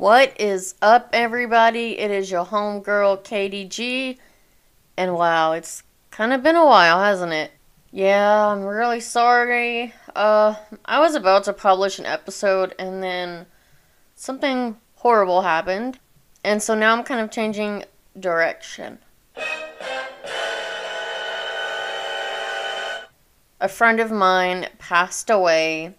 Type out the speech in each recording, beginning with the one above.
What is up, everybody? It is your homegirl, KDG, and wow, it's kind of been a while, hasn't it? Yeah, I'm really sorry. I was about to publish an episode, and then something horrible happened, and so now I'm kind of changing direction. A friend of mine passed away,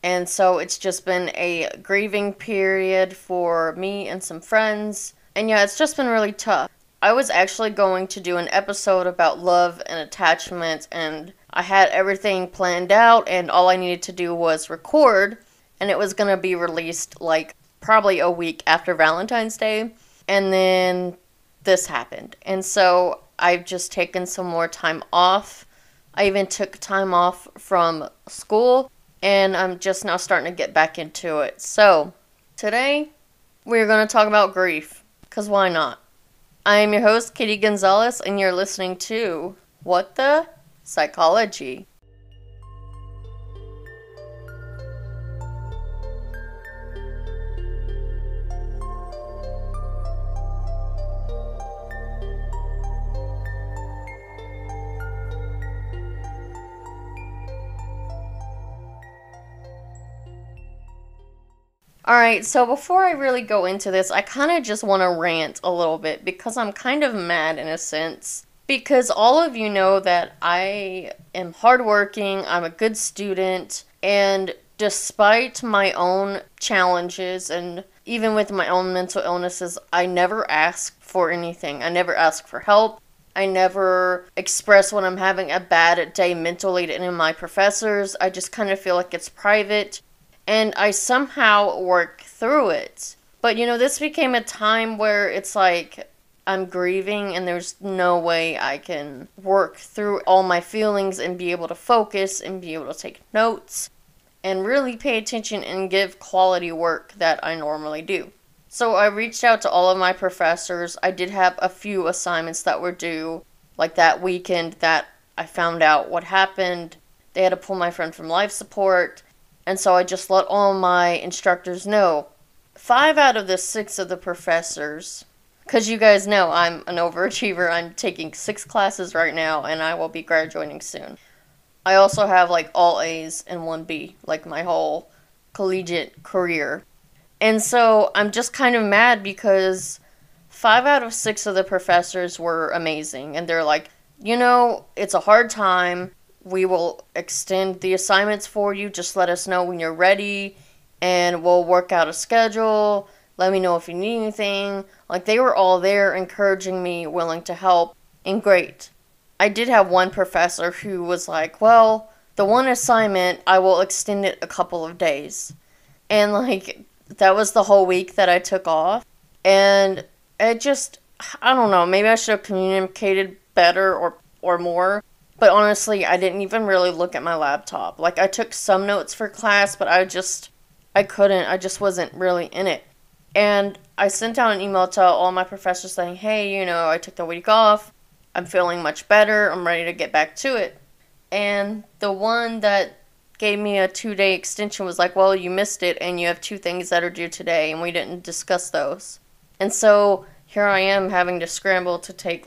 and so it's just been a grieving period for me and some friends. And yeah, it's just been really tough. I was actually going to do an episode about love and attachment, and I had everything planned out, and all I needed to do was record, and it was going to be released like probably a week after Valentine's Day. And then this happened. And so I've just taken some more time off. I even took time off from school, and I'm just now starting to get back into it. So, today, we're going to talk about grief, because why not? I am your host, Kitty Gonzalez, and you're listening to What the Psychology. Alright, so before I really go into this, I kind of just want to rant a little bit because I'm kind of mad in a sense. Because all of you know that I am hardworking, I'm a good student, and despite my own challenges and even with my own mental illnesses, I never ask for anything. I never ask for help. I never express when I'm having a bad day mentally to any of my professors. I just kind of feel like it's private. And I somehow work through it. But this became a time where it's like I'm grieving and there's no way I can work through all my feelings and be able to focus and be able to take notes and really pay attention and give quality work that I normally do. So I reached out to all of my professors. I did have a few assignments that were due, like that weekend that I found out what happened. They had to pull my friend from life support. And so I just let all my instructors know. 5 out of the 6 of the professors, because you guys know I'm an overachiever, I'm taking 6 classes right now, and I will be graduating soon. I also have like all A's and 1 B, like my whole collegiate career. And so I'm just kind of mad because 5 out of 6 of the professors were amazing. And they're like, it's a hard time. We will extend the assignments for you. Just let us know when you're ready, and we'll work out a schedule. Let me know if you need anything. Like, they were all there encouraging me, willing to help, and great. I did have one professor who was like, well, the one assignment, I will extend it a couple of days. And, that was the whole week that I took off. And it just, I don't know, maybe I should have communicated better or more. But honestly, I didn't even really look at my laptop. I took some notes for class, but I just wasn't really in it. And I sent out an email to all my professors saying, hey, I took the week off. I'm feeling much better. I'm ready to get back to it. And the one that gave me a 2-day extension was like, well, you missed it, and you have 2 things that are due today, and we didn't discuss those. And so here I am having to scramble to take,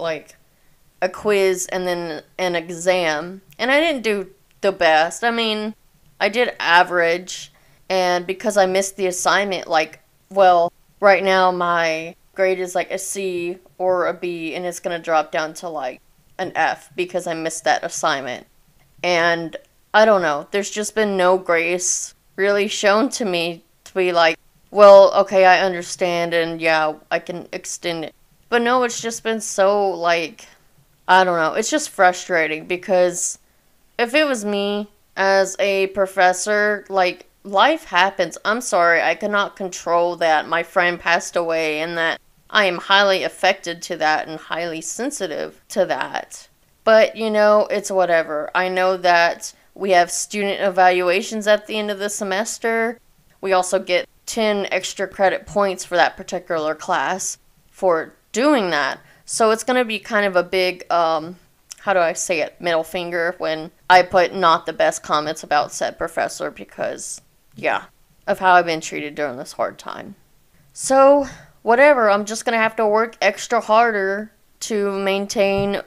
a quiz and then an exam. And I didn't do the best. I mean, I did average. And because I missed the assignment, right now my grade is a C or a B, and it's going to drop down to an F because I missed that assignment. And I don't know. There's just been no grace really shown to me to be well, okay, I understand, and yeah, I can extend it. But no, it's just been so I don't know, it's just frustrating because if it was me as a professor, life happens. I'm sorry, I cannot control that my friend passed away and that I am highly affected to that and highly sensitive to that. But, it's whatever. I know that we have student evaluations at the end of the semester. We also get 10 extra credit points for that particular class for doing that. So it's going to be kind of a big, middle finger when I put not the best comments about said professor because, yeah, of how I've been treated during this hard time. So, whatever, I'm just gonna have to work extra harder to maintain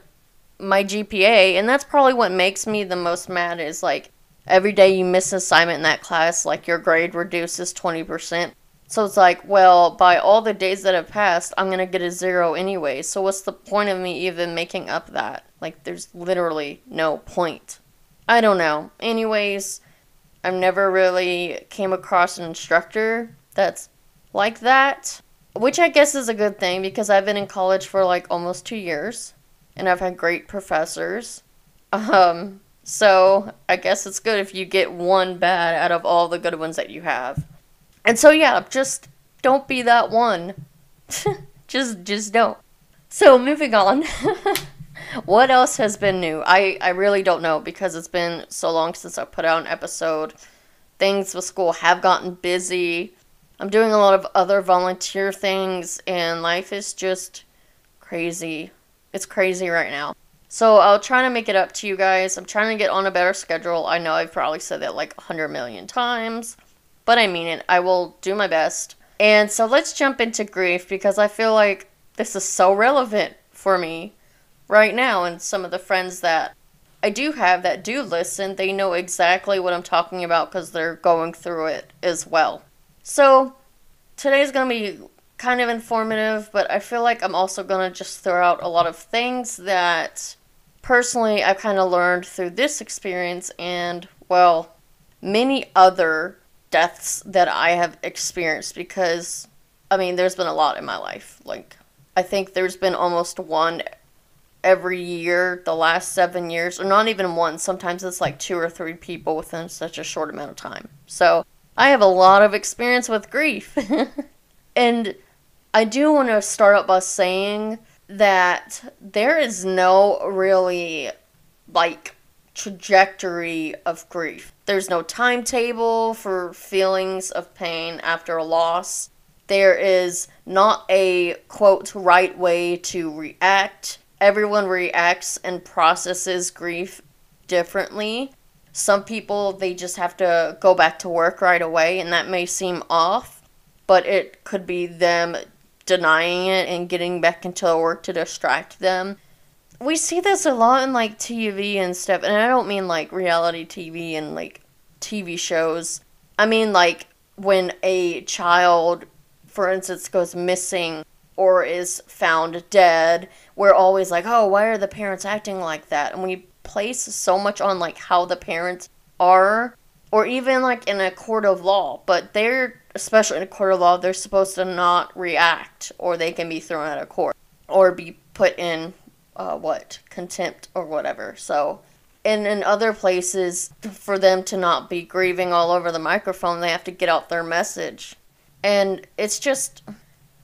my GPA, and that's probably what makes me the most mad is like every day you miss an assignment in that class, like your grade reduces 20%. So it's like, well, by all the days that have passed, I'm gonna get a 0 anyway. So what's the point of me even making up that? Like, there's literally no point. I don't know. Anyways, I've never really came across an instructor that's like that, which I guess is a good thing because I've been in college for like almost 2 years and I've had great professors. So I guess it's good if you get one bad out of all the good ones that you have. And so yeah, just don't be that one. just don't. So moving on. What else has been new? I really don't know because it's been so long since I put out an episode. Things with school have gotten busy. I'm doing a lot of other volunteer things and life is just crazy. It's crazy right now. So I'll try to make it up to you guys. I'm trying to get on a better schedule. I know I've probably said that like 100 million times, but I mean it. I will do my best. And so let's jump into grief because I feel like this is so relevant for me right now. And some of the friends that I do have that do listen, they know exactly what I'm talking about because they're going through it as well. So today's going to be kind of informative, but I feel like I'm also going to just throw out a lot of things that personally I've kind of learned through this experience and, well, many other deaths that I have experienced because, I mean, there's been a lot in my life. Like, I think there's been almost one every year the last 7 years, or not even one. Sometimes it's like 2 or 3 people within such a short amount of time. So I have a lot of experience with grief. And I do want to start out by saying that there is no really, like, trajectory of grief. There's no timetable for feelings of pain after a loss. There is not a, quote, right way to react. Everyone reacts and processes grief differently. Some people, they just have to go back to work right away, and that may seem off, but it could be them denying it and getting back into work to distract them. We see this a lot in, like, TV and stuff, and I don't mean, like, reality TV and, like, TV shows. I mean, like, when a child, for instance, goes missing or is found dead, we're always like, oh, why are the parents acting like that? And we place so much on, like, how the parents are, or even, like, in a court of law. But they're, especially in a court of law, they're supposed to not react, or they can be thrown out of court, or be put in, contempt or whatever. So, and in other places, for them to not be grieving all over the microphone, they have to get out their message. And it's just,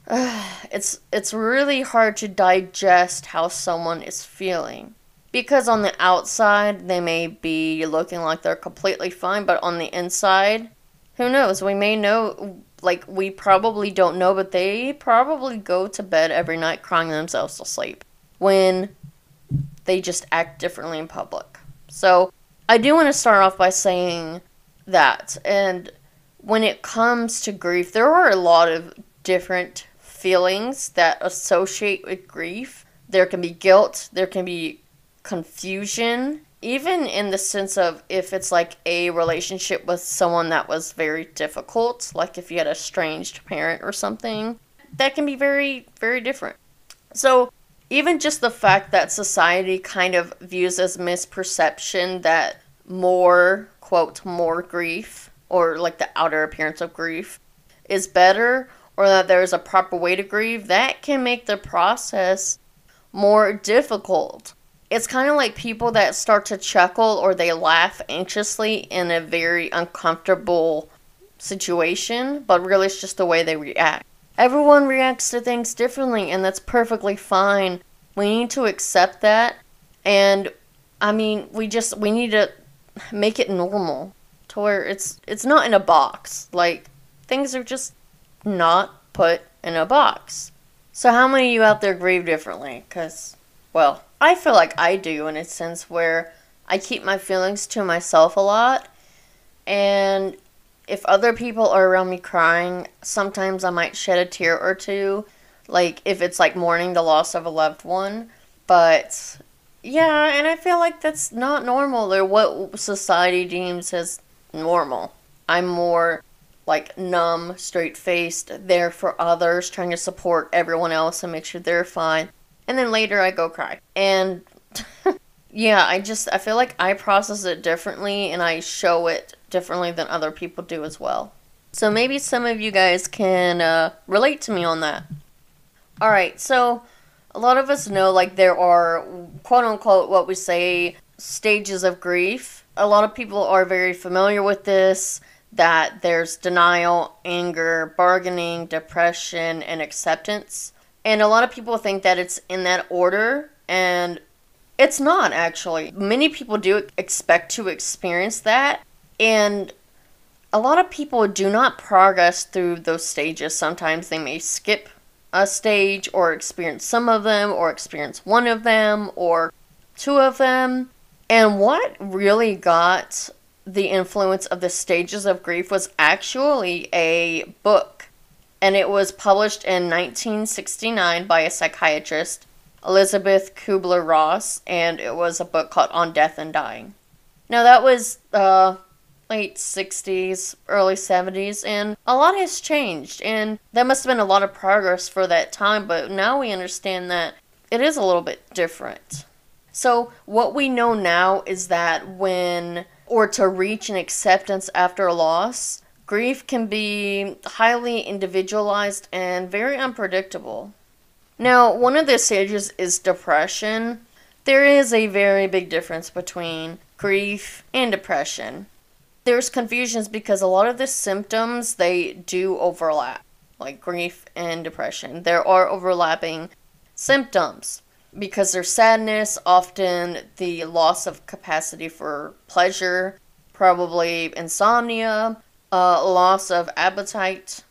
it's really hard to digest how someone is feeling. Because on the outside, they may be looking like they're completely fine, but on the inside, who knows? We may know, like, we probably don't know, but they probably go to bed every night crying themselves to sleep when they just act differently in public. So, I do want to start off by saying that. And when it comes to grief, there are a lot of different feelings that associate with grief. There can be guilt, there can be confusion, even in the sense of if it's like a relationship with someone that was very difficult, like if you had a estranged parent or something, that can be very, very different. So even just the fact that society kind of views as misperception that more, quote, more grief, or like the outer appearance of grief, is better, or that there's a proper way to grieve, that can make the process more difficult. It's kind of like people that start to chuckle or they laugh anxiously in a very uncomfortable situation, but really it's just the way they react. Everyone reacts to things differently, and that's perfectly fine. We need to accept that, and I mean, we need to make it normal to where it's not in a box. Like, things are just not put in a box. So how many of you out there grieve differently? Because, well, I feel like I do in a sense where I keep my feelings to myself a lot, and If other people are around me crying, sometimes I might shed a tear or two, like if it's like mourning the loss of a loved one. But yeah, and I feel like that's not normal or what society deems as normal. I'm more like numb, straight faced, there for others, trying to support everyone else and make sure they're fine. And then later I go cry. And yeah, I feel like I process it differently and I show it differently than other people do as well. So maybe some of you guys can relate to me on that. Alright, so a lot of us know like there are quote unquote what we say stages of grief. A lot of people are very familiar with this, that there's denial, anger, bargaining, depression, and acceptance. And a lot of people think that it's in that order, and it's not actually. Many people do expect to experience that, and a lot of people do not progress through those stages. Sometimes they may skip a stage or experience some of them or experience one of them or two of them. And what really got the influence of the stages of grief was actually a book. And it was published in 1969 by a psychiatrist, Elizabeth Kubler-Ross, and it was a book called On Death and Dying. Now that was late 60s, early 70s, and a lot has changed, and that must have been a lot of progress for that time, but now we understand that it is a little bit different. So what we know now is that to reach an acceptance after a loss, grief can be highly individualized and very unpredictable. Now, one of the stages is depression. There is a very big difference between grief and depression. There's confusions because a lot of the symptoms, they do overlap, like grief and depression. There are overlapping symptoms because there's sadness, often the loss of capacity for pleasure, probably insomnia, loss of appetite,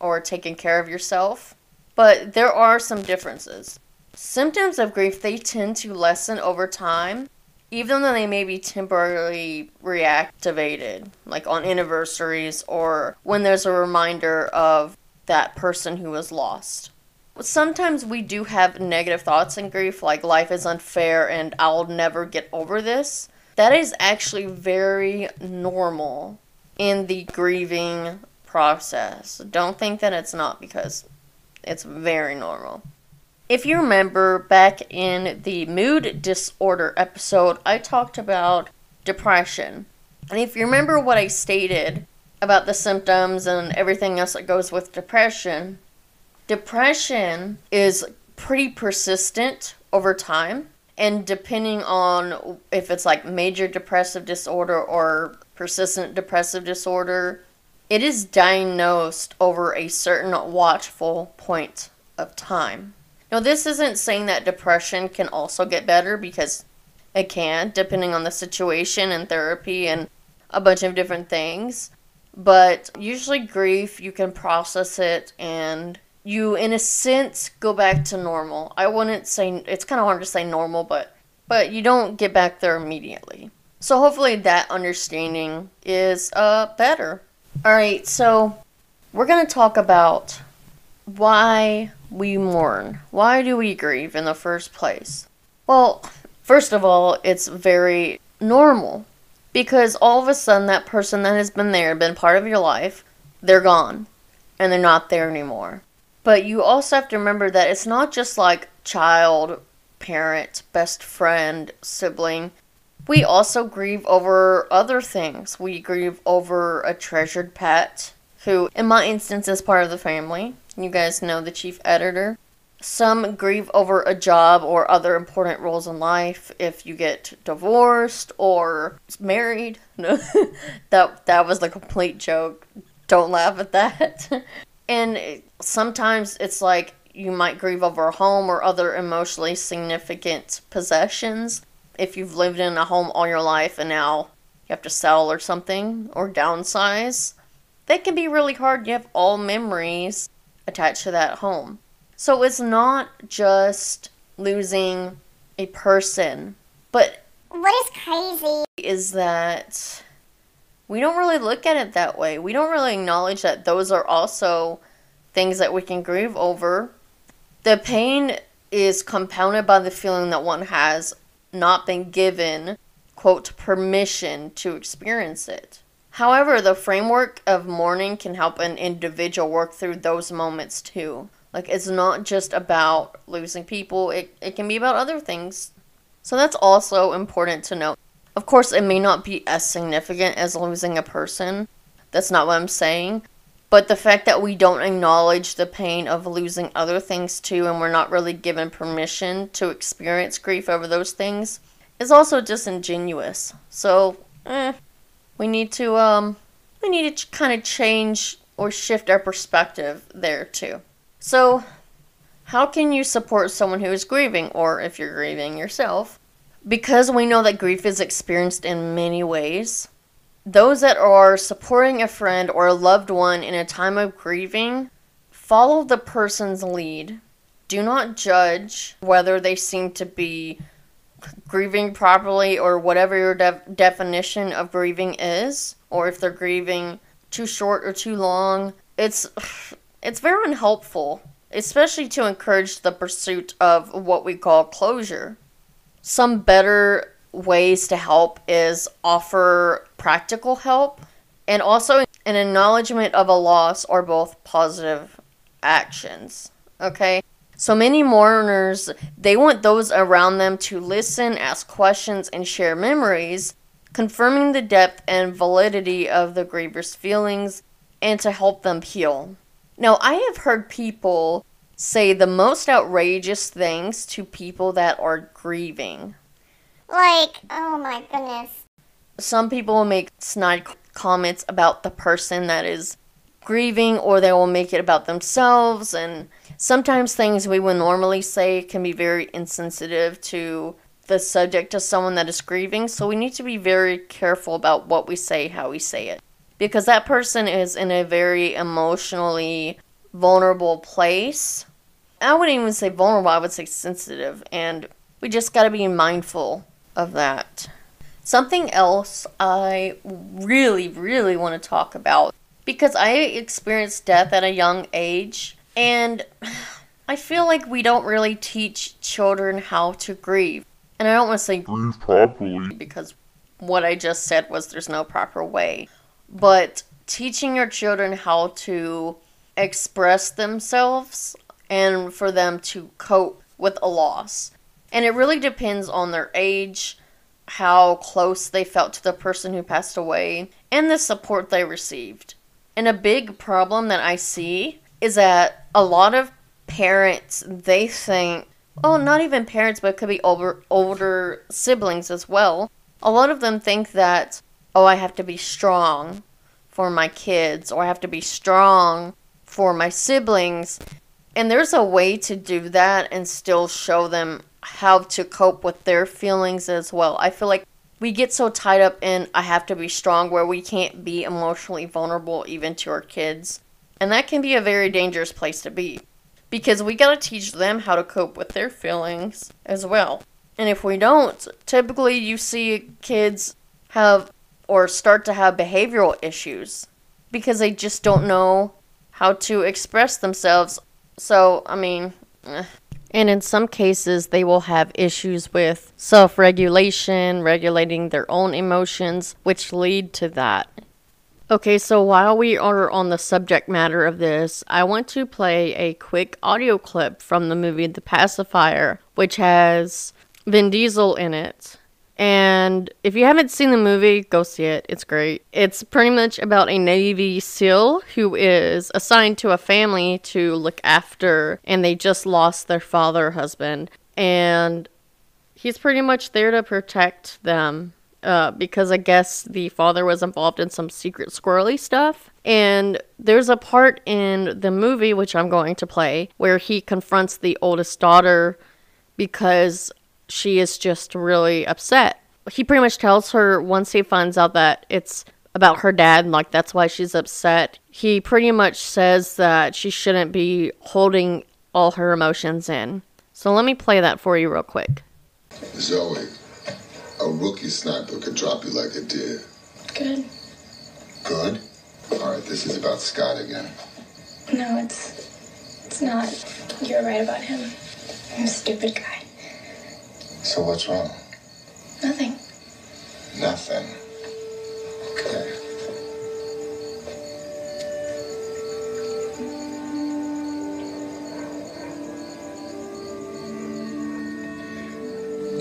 or taking care of yourself. But there are some differences. Symptoms of grief, they tend to lessen over time, even though they may be temporarily reactivated, like on anniversaries or when there's a reminder of that person who was lost. Sometimes we do have negative thoughts in grief, like life is unfair and I'll never get over this. That is actually very normal in the grieving process. Don't think that it's not, because it's very normal. If you remember back in the mood disorder episode, I talked about depression. And if you remember what I stated about the symptoms and everything else that goes with depression, depression is pretty persistent over time. And depending on if it's like major depressive disorder or persistent depressive disorder, it is diagnosed over a certain watchful point of time. Now, this isn't saying that depression can also get better, because it can, depending on the situation and therapy and a bunch of different things. But usually grief, you can process it and you, in a sense, go back to normal. I wouldn't say, it's kind of hard to say normal, but you don't get back there immediately. So hopefully that understanding is better. Alright, so we're going to talk about why we mourn. Why do we grieve in the first place? Well, first of all, it's very normal, because all of a sudden that person that has been there, been part of your life, they're gone and they're not there anymore. But you also have to remember that it's not just like child, parent, best friend, sibling. We also grieve over other things. We grieve over a treasured pet, who in my instance is part of the family. You guys know the chief editor. Some grieve over a job or other important roles in life. If you get divorced or married. No, that was the complete joke. Don't laugh at that. And sometimes it's like you might grieve over a home or other emotionally significant possessions. If you've lived in a home all your life and now you have to sell or something or downsize, that can be really hard. You have all memories attached to that home. So it's not just losing a person, but what is crazy is that we don't really look at it that way. We don't really acknowledge that those are also things that we can grieve over. The pain is compounded by the feeling that one has not been given, quote, permission to experience it. However, the framework of mourning can help an individual work through those moments too. Like, it's not just about losing people, it can be about other things. So that's also important to note. Of course, it may not be as significant as losing a person. That's not what I'm saying. But the fact that we don't acknowledge the pain of losing other things too, and we're not really given permission to experience grief over those things, is also disingenuous. So, we need to kind of change or shift our perspective there too. So, how can you support someone who is grieving, or if you're grieving yourself? Because we know that grief is experienced in many ways, those that are supporting a friend or a loved one in a time of grieving, follow the person's lead. Do not judge whether they seem to be grieving properly or whatever your definition of grieving is, or if they're grieving too short or too long. It's very unhelpful, especially to encourage the pursuit of what we call closure. Some better ways to help is offer practical help and also an acknowledgement of a loss or both positive actions. Okay? So many mourners, they want those around them to listen, ask questions, and share memories, confirming the depth and validity of the griever's feelings and to help them heal. Now, I have heard people say the most outrageous things to people that are grieving. Like, oh my goodness. Some people will make snide comments about the person that is grieving, or they will make it about themselves, and sometimes things we would normally say can be very insensitive to the subject of someone that is grieving, so we need to be very careful about what we say, how we say it, because that person is in a very emotionally vulnerable place. I wouldn't even say vulnerable, I would say sensitive, and we just gotta be mindful of that. Something else I really, really want to talk about, because I experienced death at a young age, and I feel like we don't really teach children how to grieve. And I don't want to say grieve properly, because what I just said was there's no proper way. But teaching your children how to express themselves and for them to cope with a loss. And it really depends on their age, how close they felt to the person who passed away, and the support they received. And a big problem that I see is that a lot of parents, they think, oh, not even parents, but it could be older siblings as well. A lot of them think that, oh, I have to be strong for my kids, or I have to be strong for my siblings. And there's a way to do that and still show them how to cope with their feelings as well. I feel like we get so tied up in I have to be strong where we can't be emotionally vulnerable even to our kids. And that can be a very dangerous place to be, because we gotta teach them how to cope with their feelings as well. And if we don't, typically you see kids have or start to have behavioral issues because they just don't know how to express themselves. So, I mean, And in some cases, they will have issues with self-regulation, regulating their own emotions, which lead to that. Okay, so while we are on the subject matter of this, I want to play a quick audio clip from the movie The Pacifier, which has Vin Diesel in it. And if you haven't seen the movie, go see it. It's great. It's pretty much about a Navy SEAL who is assigned to a family to look after, and they just lost their husband. And he's pretty much there to protect them because I guess the father was involved in some secret squirrely stuff. And there's a part in the movie, which I'm going to play, where he confronts the oldest daughter because she is just really upset. He pretty much tells her, once he finds out that it's about her dad, like that's why she's upset, he pretty much says that she shouldn't be holding all her emotions in. So let me play that for you real quick. Zoe, a rookie sniper could drop you like it did. Good. Good? Alright, this is about Scott again. No, it's not. You're right about him. I'm a stupid guy. So what's wrong? Nothing. Nothing. Okay.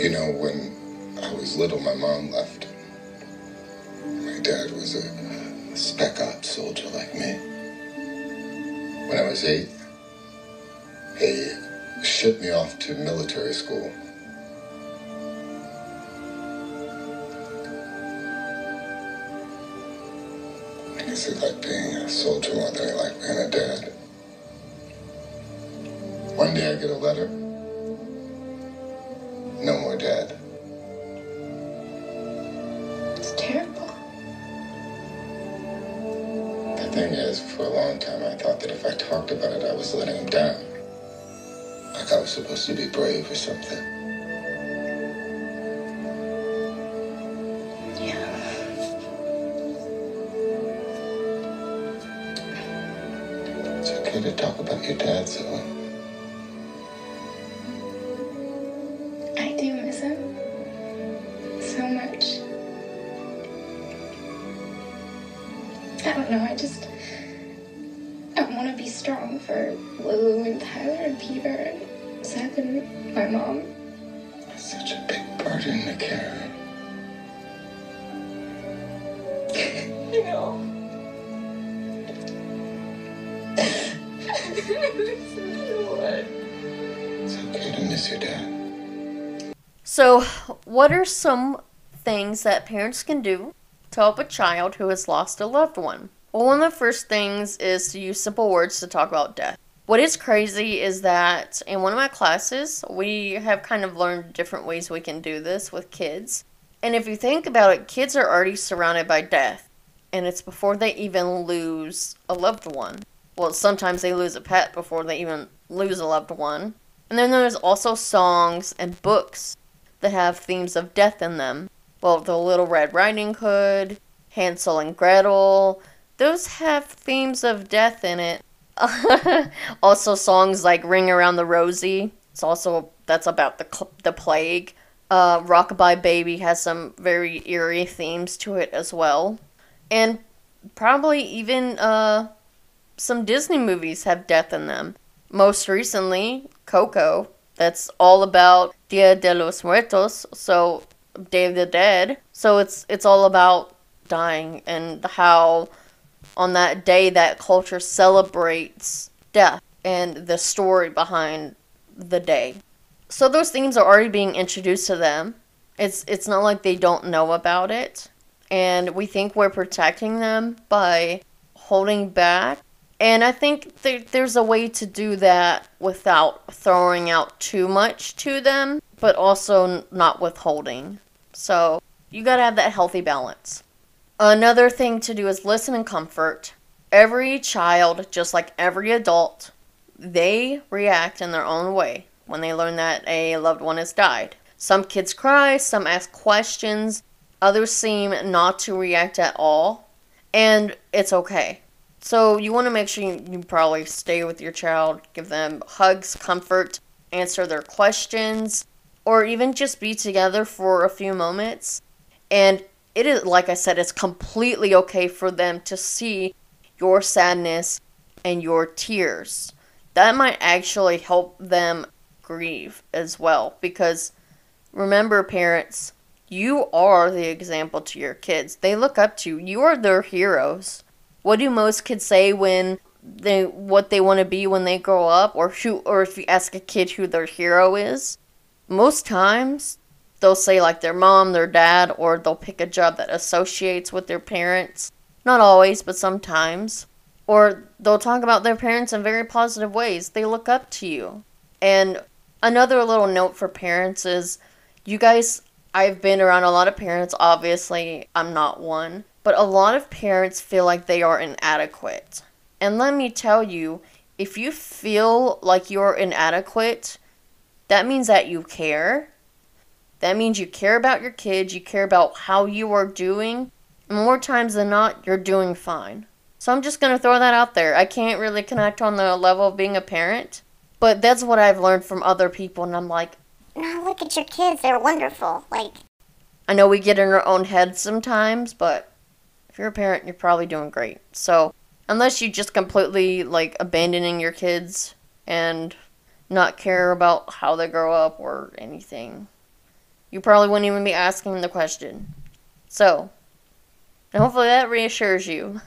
You know, when I was little, my mom left. My dad was a spec ops soldier like me. When I was 8, he shipped me off to military school. I guess he liked being a soldier more than he liked being a dad. One day I get a letter. No more dad. It's terrible. The thing is, for a long time I thought that if I talked about it, I was letting him down. Like I was supposed to be brave or something. Yeah. It's okay to talk about your dad, Zoe. I do miss him. So much. I don't know, I want to be strong for Lulu and Tyler and Peter and Seth and my mom. It's such a big burden to carry. You know. It's okay to miss your dad. So, what are some things that parents can do to help a child who has lost a loved one? Well, one of the first things is to use simple words to talk about death. What is crazy is that in one of my classes, we have kind of learned different ways we can do this with kids. And if you think about it, kids are already surrounded by death. And it's before they even lose a loved one. Well, sometimes they lose a pet before they even lose a loved one. And then there's also songs and books that have themes of death in them. Well, the Little Red Riding Hood, Hansel and Gretel, those have themes of death in it. Also songs like Ring Around the Rosie, that's about the plague. Rockabye Baby has some very eerie themes to it as well. And probably even some Disney movies have death in them. Most recently, Coco, that's all about Dia de los Muertos, so Day of the Dead. So it's all about dying and how on that day that culture celebrates death and the story behind the day. So those themes are already being introduced to them. It's not like they don't know about it. And we think we're protecting them by holding back. And I think there's a way to do that without throwing out too much to them, but also not withholding. So you gotta have that healthy balance. Another thing to do is listen and comfort. Every child, just like every adult, they react in their own way when they learn that a loved one has died. Some kids cry, some ask questions, others seem not to react at all, and it's okay. So you want to make sure you probably stay with your child, give them hugs, comfort, answer their questions, or even just be together for a few moments. And it is, like I said, it's completely okay for them to see your sadness and your tears. That might actually help them grieve as well. Because remember, parents, you are the example to your kids. They look up to you. You are their heroes. What do most kids say when what they want to be when they grow up? Or if you ask a kid who their hero is? Most times, they'll say like their mom, their dad, or they'll pick a job that associates with their parents. Not always, but sometimes. Or they'll talk about their parents in very positive ways. They look up to you. And another little note for parents is, you guys, I've been around a lot of parents. Obviously, I'm not one. But a lot of parents feel like they are inadequate. And let me tell you, if you feel like you're inadequate, that means that you care. That means you care about your kids, you care about how you are doing, And more times than not, you're doing fine. So I'm just going to throw that out there. I can't really connect on the level of being a parent, but that's what I've learned from other people, and I'm like, No, look at your kids. They're wonderful. Like, I know we get in our own heads sometimes, but if you're a parent, you're probably doing great. So unless you just completely, like, abandoning your kids and not care about how they grow up or anything, you probably wouldn't even be asking the question. So, and hopefully that reassures you.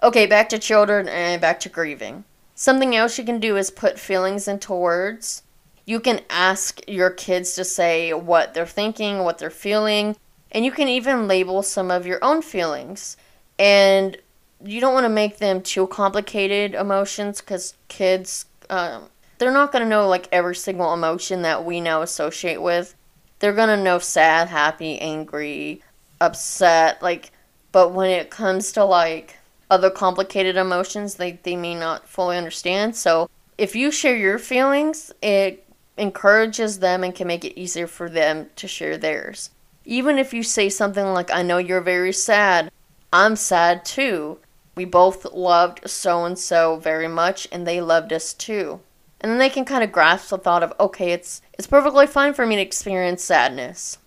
Okay, back to children and back to grieving. Something else you can do is put feelings into words. You can ask your kids to say what they're thinking, what they're feeling, and you can even label some of your own feelings. And you don't want to make them too complicated emotions, because kids, they're not going to know like every single emotion that we now associate with. They're going to know sad, happy, angry, upset, like, but when it comes to like other complicated emotions, they may not fully understand. So if you share your feelings, it encourages them and can make it easier for them to share theirs. Even if you say something like, I know you're very sad, I'm sad too. We both loved so-and-so very much, and they loved us too. And then they can kind of grasp the thought of, okay, it's perfectly fine for me to experience sadness.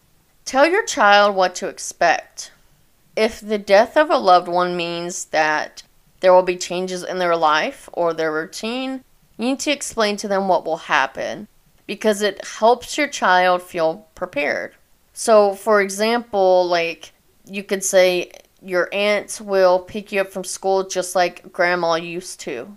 Tell your child what to expect. If the death of a loved one means that there will be changes in their life or their routine, you need to explain to them what will happen, because it helps your child feel prepared. So, for example, like, you could say your aunt will pick you up from school just like grandma used to,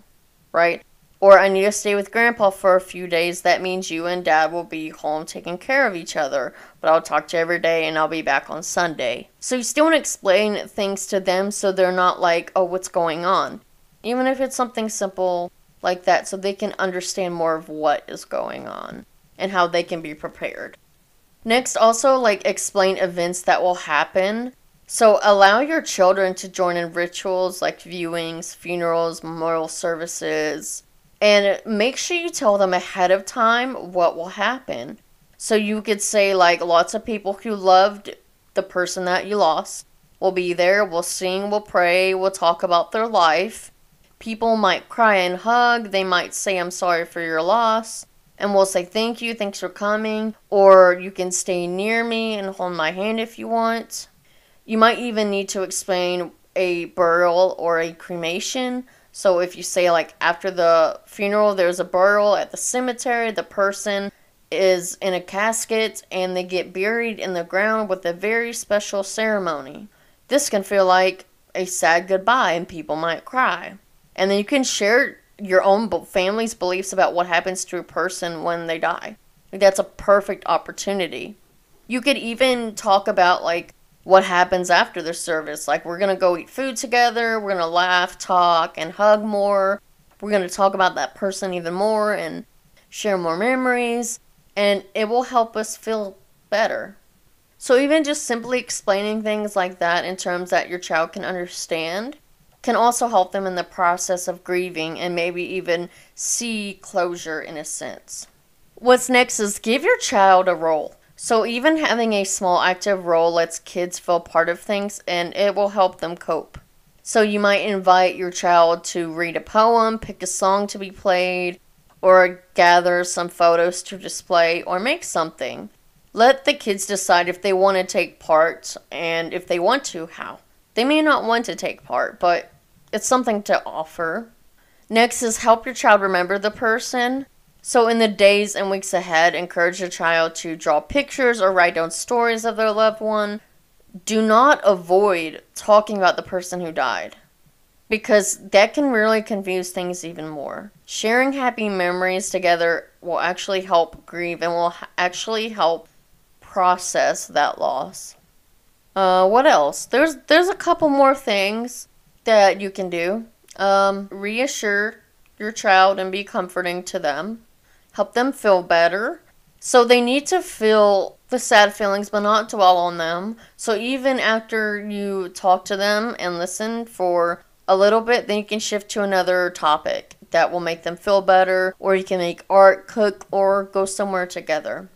right? Or I need to stay with grandpa for a few days. That means you and dad will be home taking care of each other, but I'll talk to you every day and I'll be back on Sunday. So you still want to explain things to them so they're not like, oh, what's going on? Even if it's something simple like that, so they can understand more of what is going on and how they can be prepared. Next, also, like, explain events that will happen. So allow your children to join in rituals like viewings, funerals, memorial services, and make sure you tell them ahead of time what will happen. So you could say, like, lots of people who loved the person that you lost will be there. We'll sing, we'll pray, we'll talk about their life. People might cry and hug. They might say, I'm sorry for your loss. And we'll say, thank you, thanks for coming. Or you can stay near me and hold my hand if you want. You might even need to explain a burial or a cremation. So if you say, like, after the funeral, there's a burial at the cemetery, the person is in a casket and they get buried in the ground with a very special ceremony. This can feel like a sad goodbye and people might cry. And then you can share your own family's beliefs about what happens to a person when they die. Like, that's a perfect opportunity. You could even talk about, like, what happens after the service. Like, we're going to go eat food together, we're going to laugh, talk, and hug more. We're going to talk about that person even more and share more memories, and it will help us feel better. So even just simply explaining things like that in terms that your child can understand can also help them in the process of grieving and maybe even see closure in a sense. What's next is give your child a role. So even having a small active role lets kids feel part of things, and it will help them cope. So you might invite your child to read a poem, pick a song to be played, or gather some photos to display, or make something. Let the kids decide if they want to take part, and if they want to, how. They may not want to take part, but it's something to offer. Next is help your child remember the person. So in the days and weeks ahead, encourage your child to draw pictures or write down stories of their loved one. Do not avoid talking about the person who died, because that can really confuse things even more. Sharing happy memories together will actually help grieve and will actually help process that loss. What else? There's a couple more things that you can do. Reassure your child and be comforting to them. Help them feel better. So they need to feel the sad feelings but not dwell on them. So even after you talk to them and listen for a little bit, then you can shift to another topic that will make them feel better, or you can make art, cook, or go somewhere together.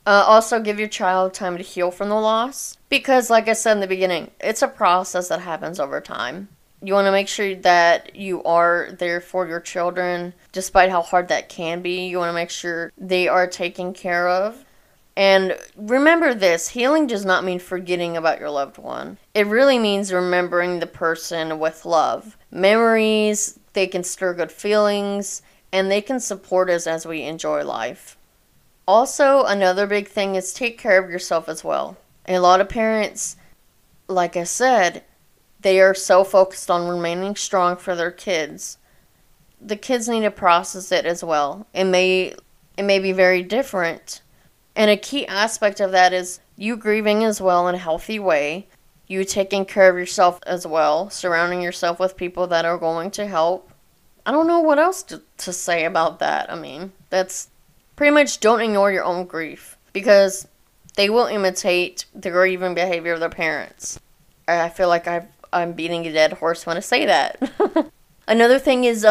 Also, give your child time to heal from the loss. Because, like I said in the beginning, it's a process that happens over time. You want to make sure that you are there for your children, despite how hard that can be. You want to make sure they are taken care of. And remember this, healing does not mean forgetting about your loved one. It really means remembering the person with love. Memories, they can stir good feelings, and they can support us as we enjoy life. Also, another big thing is take care of yourself as well. A lot of parents, like I said, they are so focused on remaining strong for their kids. The kids need to process it as well. It may be very different. And a key aspect of that is you grieving as well in a healthy way. You taking care of yourself as well. Surrounding yourself with people that are going to help. I don't know what else to say about that. I mean, that's pretty much don't ignore your own grief. Because they will imitate the grieving behavior of their parents. I feel like I'm beating a dead horse when I say that. Another thing is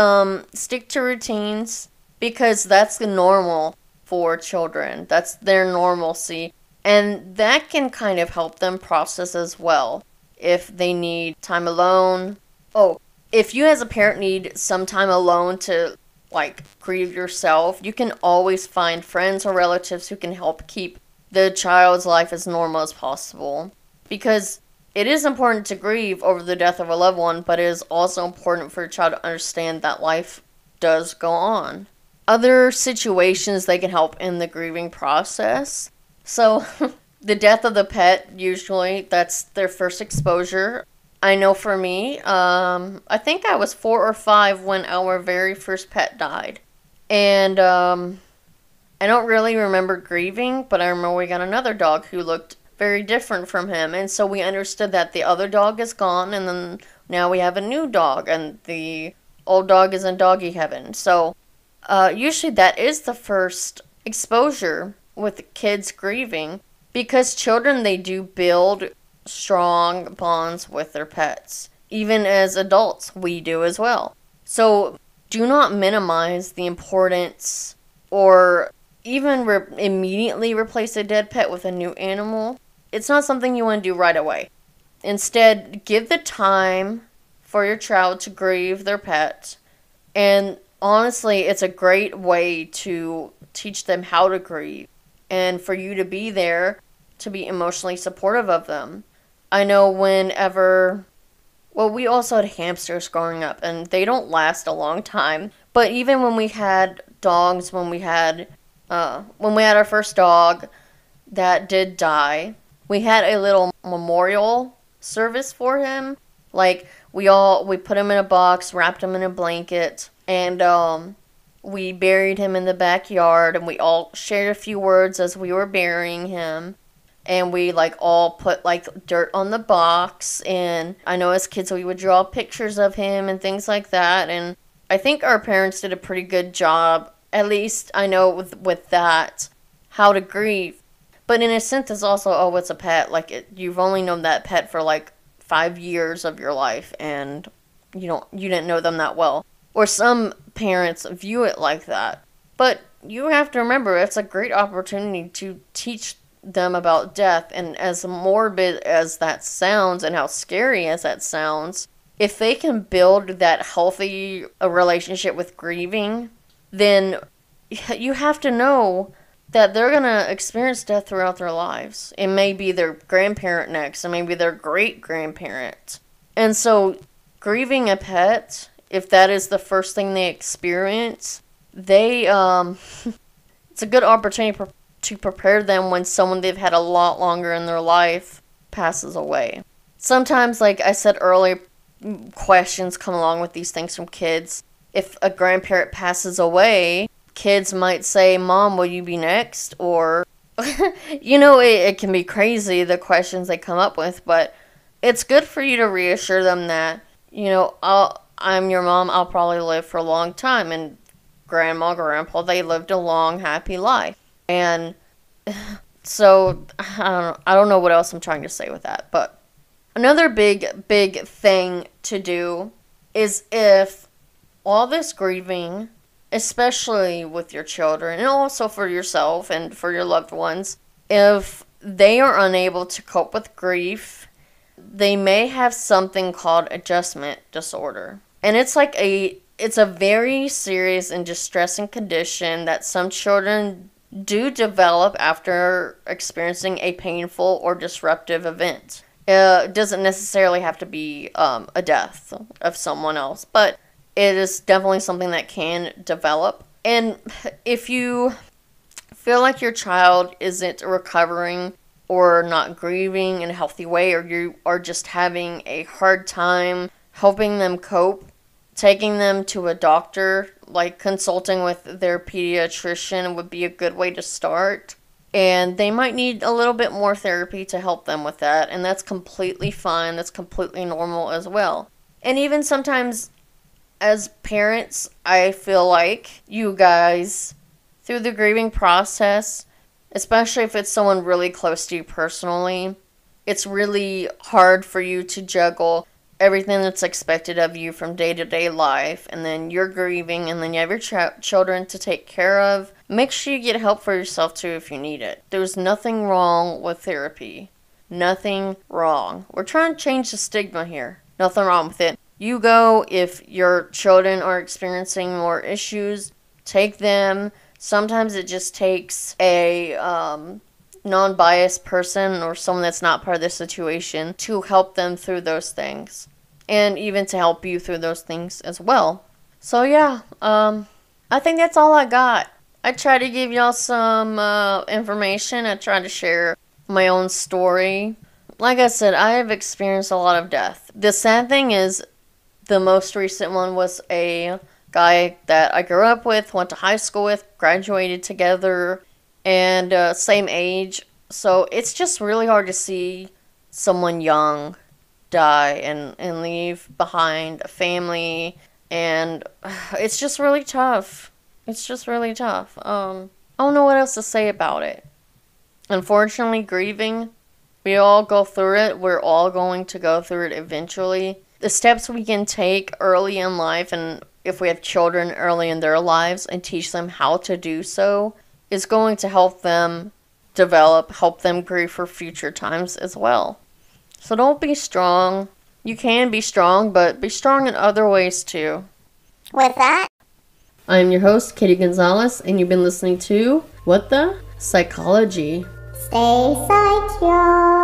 stick to routines. Because that's the normal for children. That's their normalcy. And that can kind of help them process as well. If they need time alone. Oh, if you as a parent need some time alone to, like, grieve yourself, you can always find friends or relatives who can help keep the child's life as normal as possible. Because it is important to grieve over the death of a loved one, but it is also important for a child to understand that life does go on. Other situations they can help in the grieving process. So, the death of the pet, usually, that's their first exposure. I know for me, I think I was 4 or 5 when our very first pet died. And, I don't really remember grieving, but I remember we got another dog who looked very different from him. And so we understood that the other dog is gone, and then now we have a new dog, and the old dog is in doggy heaven. So, usually that is the first exposure with kids grieving because children, they do build strong bonds with their pets. Even as adults, we do as well. So do not minimize the importance or even immediately replace a dead pet with a new animal. It's not something you want to do right away. Instead, give the time for your child to grieve their pet. And honestly, it's a great way to teach them how to grieve and for you to be there to be emotionally supportive of them. I know we also had hamsters growing up, and they don't last a long time. But even when we had dogs, when we had our first dog that did die, we had a little memorial service for him. Like, we put him in a box, wrapped him in a blanket, and we buried him in the backyard, and we all shared a few words as we were burying him. And we, all put, dirt on the box. And I know as kids we would draw pictures of him and things like that. And I think our parents did a pretty good job, at least I know with that, how to grieve. But in a sense, it's also, it's a pet. You've only known that pet for, 5 years of your life. And you didn't know them that well. Or some parents view it like that. But you have to remember, it's a great opportunity to teach them about death, and as morbid as that sounds and how scary as that sounds, if they can build that healthy relationship with grieving, then you have to know that they're going to experience death throughout their lives. It may be their grandparent next, it may be their great-grandparent. And so, grieving a pet, if that is the first thing they experience, it's a good opportunity to prepare them when someone they've had a lot longer in their life passes away. Sometimes, like I said earlier, questions come along with these things from kids. If a grandparent passes away, kids might say, "Mom, will you be next?" Or, it can be crazy, the questions they come up with, but it's good for you to reassure them that, I'm your mom, I'll probably live for a long time, and grandma, grandpa, they lived a long, happy life. And so, I don't know what else I'm trying to say with that. But another big thing to do is, if all this grieving, especially with your children, and also for yourself and for your loved ones, if they are unable to cope with grief, they may have something called adjustment disorder. And it's a very serious and distressing condition that some children do develop after experiencing a painful or disruptive event. It doesn't necessarily have to be a death of someone else, but it is definitely something that can develop. And if you feel like your child isn't recovering or not grieving in a healthy way, or you are just having a hard time helping them cope, taking them to a doctor, like consulting with their pediatrician would be a good way to start. And they might need a little bit more therapy to help them with that, and that's completely fine. That's completely normal as well. And even sometimes as parents, I feel like you guys, through the grieving process, especially if it's someone really close to you personally, it's really hard for you to juggle everything that's expected of you from day-to-day life, and then you're grieving, and then you have your children to take care of. Make sure you get help for yourself too if you need it. There's nothing wrong with therapy. Nothing wrong. We're trying to change the stigma here. Nothing wrong with it. You go if your children are experiencing more issues, take them. Sometimes it just takes a non-biased person or someone that's not part of the situation to help them through those things, and even to help you through those things as well. So yeah, I think that's all I got. I tried to give y'all some information. I tried to share my own story. Like I said, I have experienced a lot of death. The sad thing is, the most recent one was a guy that I grew up with, went to high school with, graduated together, and same age. So it's just really hard to see someone young die and leave behind a family, and it's just really tough. It's just really tough. I don't know what else to say about it. Unfortunately, grieving, we all go through it. We're all going to go through it eventually. The steps we can take early in life, and if we have children early in their lives, and teach them how to do so, is going to help them develop, help them grieve for future times as well. So don't be strong. You can be strong, but be strong in other ways too. With that, I'm your host, Katie Gonzalez, and you've been listening to What the Psychology. stay psyched, y'all.